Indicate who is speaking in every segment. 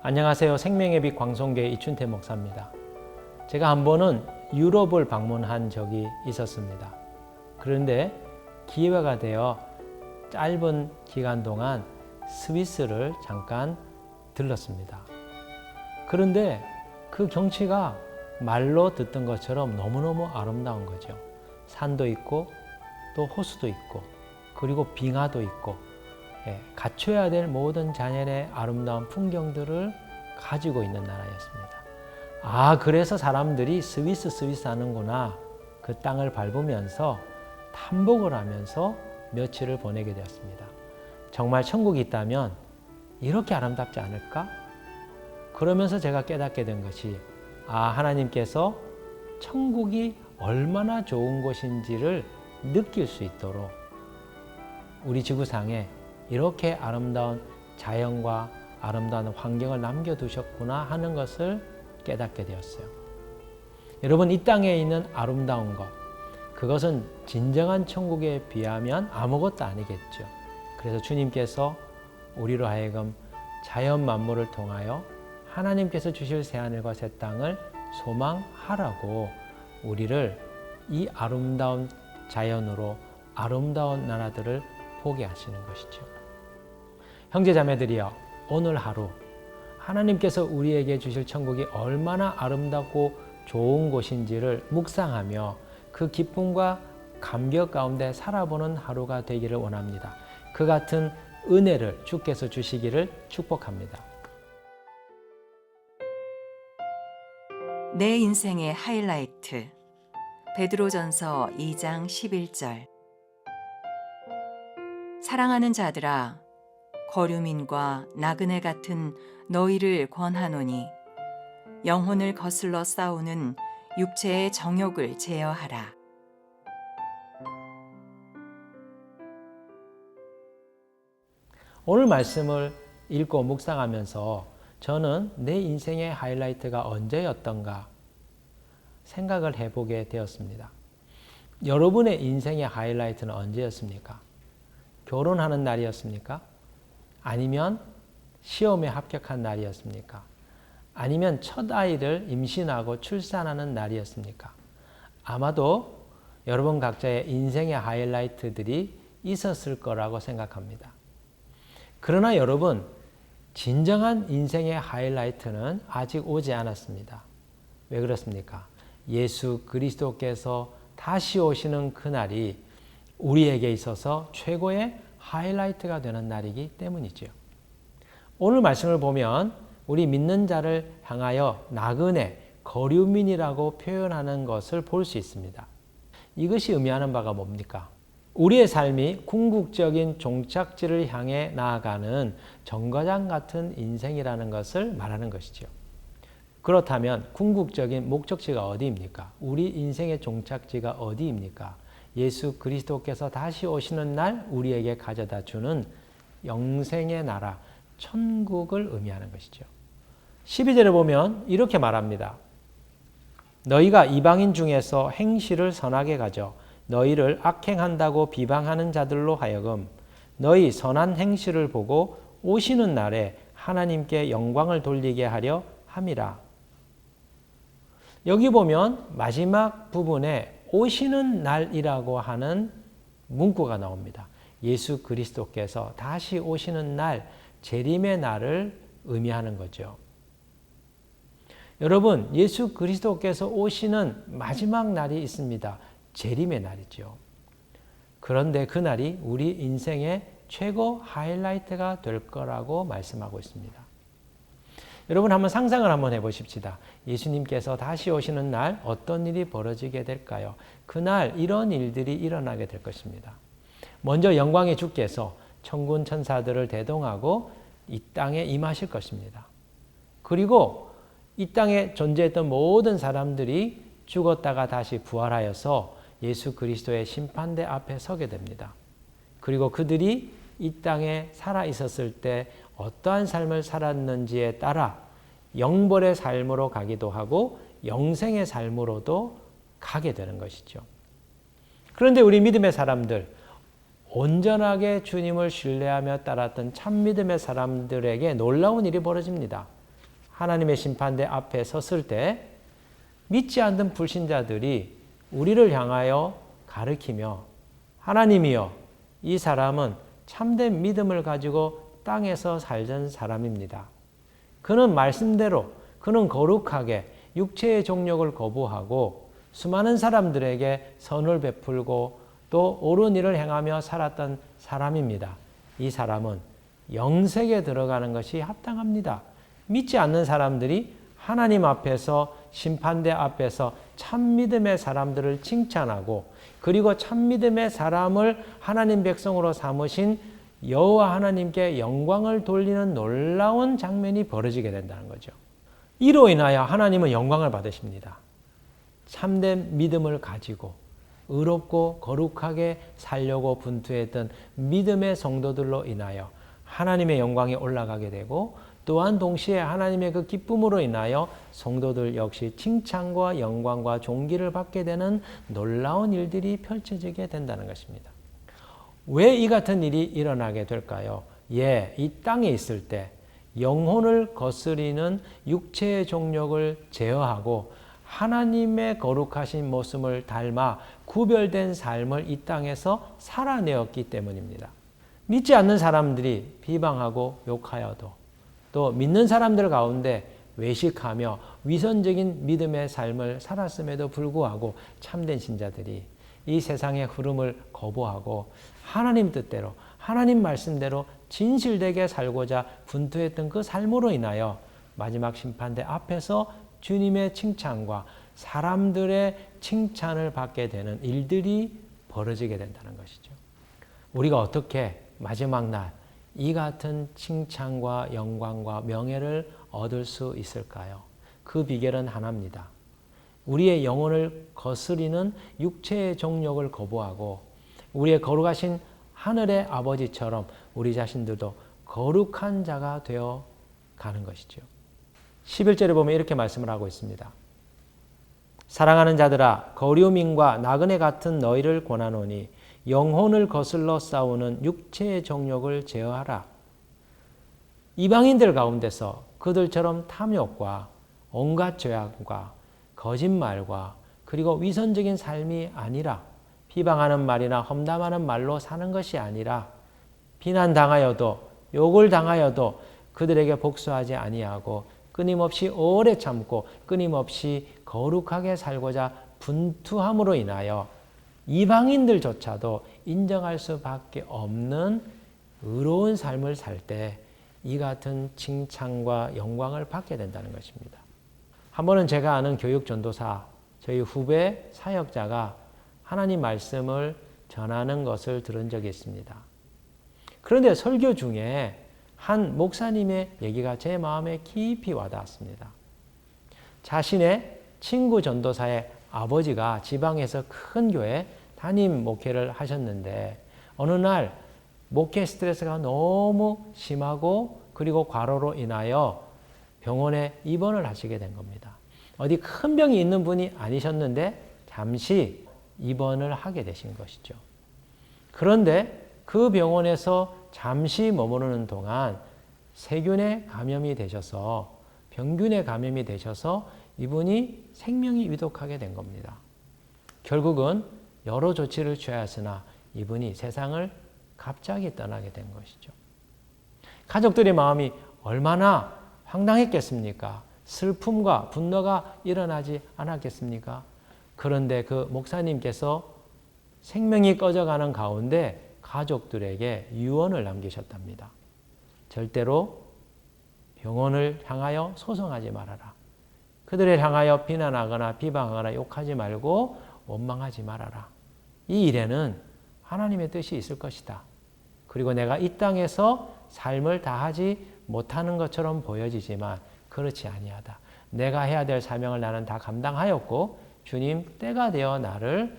Speaker 1: 안녕하세요. 생명의 빛 광송교회 이춘태 목사입니다. 제가 한 번은 유럽을 방문한 적이 있었습니다. 그런데 기회가 되어 짧은 기간 동안 스위스를 잠깐 들렀습니다. 그런데 그 경치가 말로 듣던 것처럼 너무너무 아름다운 거죠. 산도 있고 또 호수도 있고 그리고 빙하도 있고 갖춰야 될 모든 자연의 아름다운 풍경들을 가지고 있는 나라였습니다. 그래서 사람들이 스위스 하는구나. 그 땅을 밟으면서 탐복을 하면서 며칠을 보내게 되었습니다. 정말 천국이 있다면 이렇게 아름답지 않을까? 그러면서 제가 깨닫게 된 것이 하나님께서 천국이 얼마나 좋은 곳인지를 느낄 수 있도록 우리 지구상에 이렇게 아름다운 자연과 아름다운 환경을 남겨두셨구나 하는 것을 깨닫게 되었어요. 여러분, 이 땅에 있는 아름다운 것, 그것은 진정한 천국에 비하면 아무것도 아니겠죠. 그래서 주님께서 우리로 하여금 자연 만물을 통하여 하나님께서 주실 새하늘과 새 땅을 소망하라고 우리를 이 아름다운 자연으로 아름다운 나라들을 보게 하시는 것이죠. 형제 자매들이여, 오늘 하루 하나님께서 우리에게 주실 천국이 얼마나 아름답고 좋은 곳인지를 묵상하며 그 기쁨과 감격 가운데 살아보는 하루가 되기를 원합니다. 그 같은 은혜를 주께서 주시기를 축복합니다.
Speaker 2: 내 인생의 하이라이트. 베드로전서 2장 11절. 사랑하는 자들아, 거류민과 나그네 같은 너희를 권하노니 영혼을 거슬러 싸우는 육체의 정욕을 제어하라.
Speaker 1: 오늘 말씀을 읽고 묵상하면서 저는 내 인생의 하이라이트가 언제였던가 생각을 해보게 되었습니다. 여러분의 인생의 하이라이트는 언제였습니까? 결혼하는 날이었습니까? 아니면 시험에 합격한 날이었습니까? 아니면 첫 아이를 임신하고 출산하는 날이었습니까? 아마도 여러분 각자의 인생의 하이라이트들이 있었을 거라고 생각합니다. 그러나 여러분, 진정한 인생의 하이라이트는 아직 오지 않았습니다. 왜 그렇습니까? 예수 그리스도께서 다시 오시는 그날이 우리에게 있어서 최고의 하이라이트가 되는 날이기 때문이죠. 오늘 말씀을 보면 우리 믿는 자를 향하여 나그네, 거류민이라고 표현하는 것을 볼 수 있습니다. 이것이 의미하는 바가 뭡니까? 우리의 삶이 궁극적인 종착지를 향해 나아가는 정거장 같은 인생이라는 것을 말하는 것이죠. 그렇다면 궁극적인 목적지가 어디입니까? 우리 인생의 종착지가 어디입니까? 예수 그리스도께서 다시 오시는 날 우리에게 가져다 주는 영생의 나라, 천국을 의미하는 것이죠. 12절에 보면 이렇게 말합니다. 너희가 이방인 중에서 행실을 선하게 가져 너희를 악행한다고 비방하는 자들로 하여금 너희 선한 행실을 보고 오시는 날에 하나님께 영광을 돌리게 하려 함이라. 여기 보면 마지막 부분에 오시는 날이라고 하는 문구가 나옵니다. 예수 그리스도께서 다시 오시는 날, 재림의 날을 의미하는 거죠. 여러분, 예수 그리스도께서 오시는 마지막 날이 있습니다. 재림의 날이죠. 그런데 그 날이 우리 인생의 최고 하이라이트가 될 거라고 말씀하고 있습니다. 여러분, 한번 상상을 한번 해보십시다. 예수님께서 다시 오시는 날 어떤 일이 벌어지게 될까요? 그날 이런 일들이 일어나게 될 것입니다. 먼저 영광의 주께서 천군 천사들을 대동하고 이 땅에 임하실 것입니다. 그리고 이 땅에 존재했던 모든 사람들이 죽었다가 다시 부활하여서 예수 그리스도의 심판대 앞에 서게 됩니다. 그리고 그들이 이 땅에 살아 있었을 때 어떠한 삶을 살았는지에 따라 영벌의 삶으로 가기도 하고 영생의 삶으로도 가게 되는 것이죠. 그런데 우리 믿음의 사람들, 온전하게 주님을 신뢰하며 따랐던 참 믿음의 사람들에게 놀라운 일이 벌어집니다. 하나님의 심판대 앞에 섰을 때 믿지 않는 불신자들이 우리를 향하여 가르치며 하나님이여, 이 사람은 참된 믿음을 가지고 땅에서 살던 사람입니다. 그는 말씀대로, 그는 거룩하게 육체의 종력을 거부하고 수많은 사람들에게 선을 베풀고 또 옳은 일을 행하며 살았던 사람입니다. 이 사람은 영생에 들어가는 것이 합당합니다. 믿지 않는 사람들이 하나님 앞에서 심판대 앞에서 참믿음의 사람들을 칭찬하고 그리고 참믿음의 사람을 하나님 백성으로 삼으신 여호와 하나님께 영광을 돌리는 놀라운 장면이 벌어지게 된다는 거죠. 이로 인하여 하나님은 영광을 받으십니다. 참된 믿음을 가지고 의롭고 거룩하게 살려고 분투했던 믿음의 성도들로 인하여 하나님의 영광이 올라가게 되고 또한 동시에 하나님의 그 기쁨으로 인하여 성도들 역시 칭찬과 영광과 존귀를 받게 되는 놀라운 일들이 펼쳐지게 된다는 것입니다. 왜 이 같은 일이 일어나게 될까요? 이 땅에 있을 때 영혼을 거스리는 육체의 종력을 제어하고 하나님의 거룩하신 모습을 닮아 구별된 삶을 이 땅에서 살아내었기 때문입니다. 믿지 않는 사람들이 비방하고 욕하여도 또 믿는 사람들 가운데 외식하며 위선적인 믿음의 삶을 살았음에도 불구하고 참된 신자들이 이 세상의 흐름을 거부하고 하나님 뜻대로 하나님 말씀대로 진실되게 살고자 분투했던 그 삶으로 인하여 마지막 심판대 앞에서 주님의 칭찬과 사람들의 칭찬을 받게 되는 일들이 벌어지게 된다는 것이죠. 우리가 어떻게 마지막 날 이 같은 칭찬과 영광과 명예를 얻을 수 있을까요? 그 비결은 하나입니다. 우리의 영혼을 거스리는 육체의 종력을 거부하고 우리의 거룩하신 하늘의 아버지처럼 우리 자신들도 거룩한 자가 되어 가는 것이죠. 11절에 보면 이렇게 말씀을 하고 있습니다. 사랑하는 자들아, 거류민과 나그네 같은 너희를 권하노니 영혼을 거슬러 싸우는 육체의 정욕을 제어하라. 이방인들 가운데서 그들처럼 탐욕과 온갖 죄악과 거짓말과 그리고 위선적인 삶이 아니라 비방하는 말이나 험담하는 말로 사는 것이 아니라 비난당하여도 욕을 당하여도 그들에게 복수하지 아니하고 끊임없이 오래 참고 끊임없이 거룩하게 살고자 분투함으로 인하여 이방인들조차도 인정할 수밖에 없는 의로운 삶을 살 때 이 같은 칭찬과 영광을 받게 된다는 것입니다. 한 번은 제가 아는 교육 전도사, 저희 후배 사역자가 하나님 말씀을 전하는 것을 들은 적이 있습니다. 그런데 설교 중에 한 목사님의 얘기가 제 마음에 깊이 와닿았습니다. 자신의 친구 전도사의 아버지가 지방에서 큰 교회 담임 목회를 하셨는데 어느 날 목회 스트레스가 너무 심하고 그리고 과로로 인하여 병원에 입원을 하시게 된 겁니다. 어디 큰 병이 있는 분이 아니셨는데 잠시 입원을 하게 되신 것이죠. 그런데 그 병원에서 잠시 머무르는 동안 세균에 감염이 되셔서 병균에 감염이 되셔서 이분이 생명이 위독하게 된 겁니다. 결국은 여러 조치를 취하였으나 이분이 세상을 갑자기 떠나게 된 것이죠. 가족들의 마음이 얼마나 황당했겠습니까? 슬픔과 분노가 일어나지 않았겠습니까? 그런데 그 목사님께서 생명이 꺼져가는 가운데 가족들에게 유언을 남기셨답니다. 절대로 병원을 향하여 소송하지 말아라. 그들을 향하여 비난하거나 비방하거나 욕하지 말고 원망하지 말아라. 이 일에는 하나님의 뜻이 있을 것이다. 그리고 내가 이 땅에서 삶을 다하지 못하는 것처럼 보여지지만 그렇지 아니하다. 내가 해야 될 사명을 나는 다 감당하였고 주님 때가 되어 나를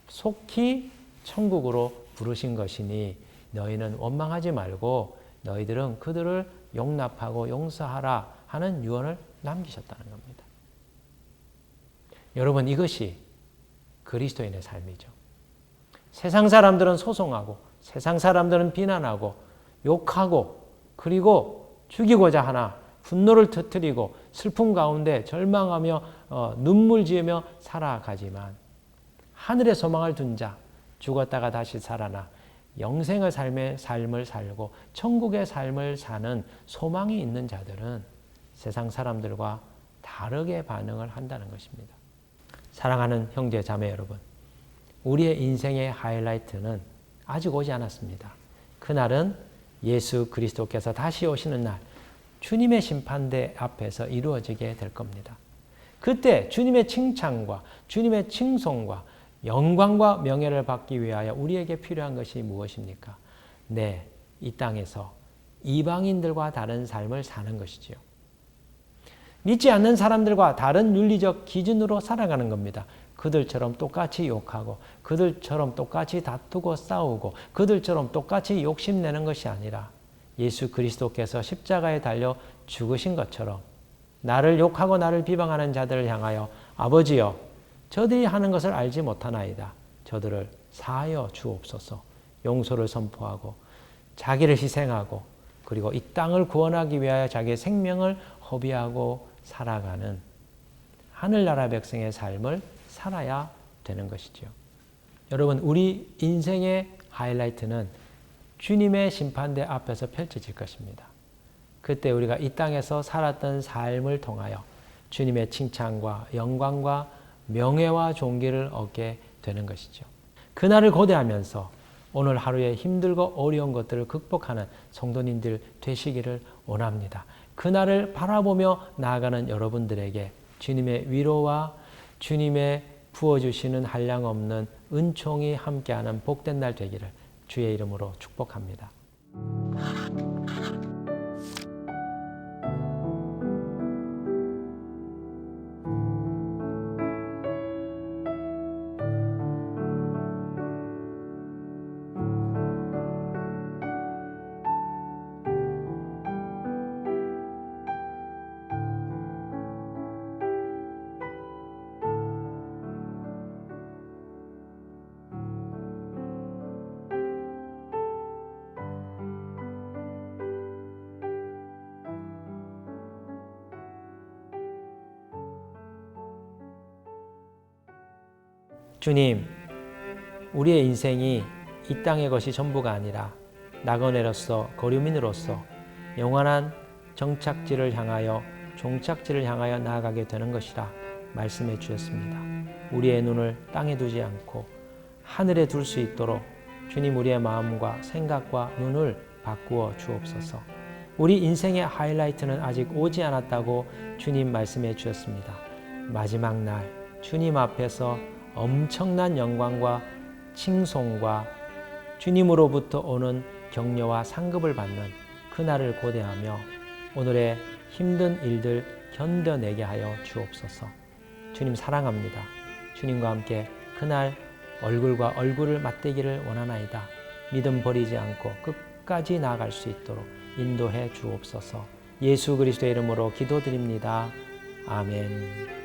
Speaker 1: 속히 천국으로 부르신 것이니 너희는 원망하지 말고 너희들은 그들을 용납하고 용서하라 하는 유언을 남기셨다는 겁니다. 여러분, 이것이 그리스도인의 삶이죠. 세상 사람들은 소송하고 세상 사람들은 비난하고 욕하고 그리고 죽이고자 하나 분노를 터뜨리고 슬픔 가운데 절망하며 눈물 지으며 살아가지만 하늘의 소망을 둔 자, 죽었다가 다시 살아나 영생의 삶을 살고 천국의 삶을 사는 소망이 있는 자들은 세상 사람들과 다르게 반응을 한다는 것입니다. 사랑하는 형제 자매 여러분, 우리의 인생의 하이라이트는 아직 오지 않았습니다. 그날은 예수 그리스도께서 다시 오시는 날, 주님의 심판대 앞에서 이루어지게 될 겁니다. 그때 주님의 칭찬과 주님의 칭송과 영광과 명예를 받기 위하여 우리에게 필요한 것이 무엇입니까? 네, 이 땅에서 이방인들과 다른 삶을 사는 것이지요. 믿지 않는 사람들과 다른 윤리적 기준으로 살아가는 겁니다. 그들처럼 똑같이 욕하고 그들처럼 똑같이 다투고 싸우고 그들처럼 똑같이 욕심내는 것이 아니라 예수 그리스도께서 십자가에 달려 죽으신 것처럼 나를 욕하고 나를 비방하는 자들을 향하여 아버지여 저들이 하는 것을 알지 못하나이다. 저들을 사하여 주옵소서. 용서를 선포하고 자기를 희생하고 그리고 이 땅을 구원하기 위하여 자기의 생명을 허비하고 살아가는 하늘나라 백성의 삶을 살아야 되는 것이죠. 여러분, 우리 인생의 하이라이트는 주님의 심판대 앞에서 펼쳐질 것입니다. 그때 우리가 이 땅에서 살았던 삶을 통하여 주님의 칭찬과 영광과 명예와 존귀를 얻게 되는 것이죠. 그날을 고대하면서 오늘 하루에 힘들고 어려운 것들을 극복하는 성도님들 되시기를 원합니다. 그날을 바라보며 나아가는 여러분들에게 주님의 위로와 주님의 부어주시는 한량없는 은총이 함께하는 복된 날 되기를 주의 이름으로 축복합니다. 주님, 우리의 인생이 이 땅의 것이 전부가 아니라 나그네로서 거류민으로서 영원한 정착지를 향하여 종착지를 향하여 나아가게 되는 것이라 말씀해 주셨습니다. 우리의 눈을 땅에 두지 않고 하늘에 둘 수 있도록 주님 우리의 마음과 생각과 눈을 바꾸어 주옵소서. 우리 인생의 하이라이트는 아직 오지 않았다고 주님 말씀해 주셨습니다. 마지막 날 주님 앞에서 엄청난 영광과 칭송과 주님으로부터 오는 격려와 상급을 받는 그날을 고대하며 오늘의 힘든 일들 견뎌내게 하여 주옵소서. 주님 사랑합니다. 주님과 함께 그날 얼굴과 얼굴을 맞대기를 원하나이다. 믿음 버리지 않고 끝까지 나아갈 수 있도록 인도해 주옵소서. 예수 그리스도의 이름으로 기도드립니다. 아멘.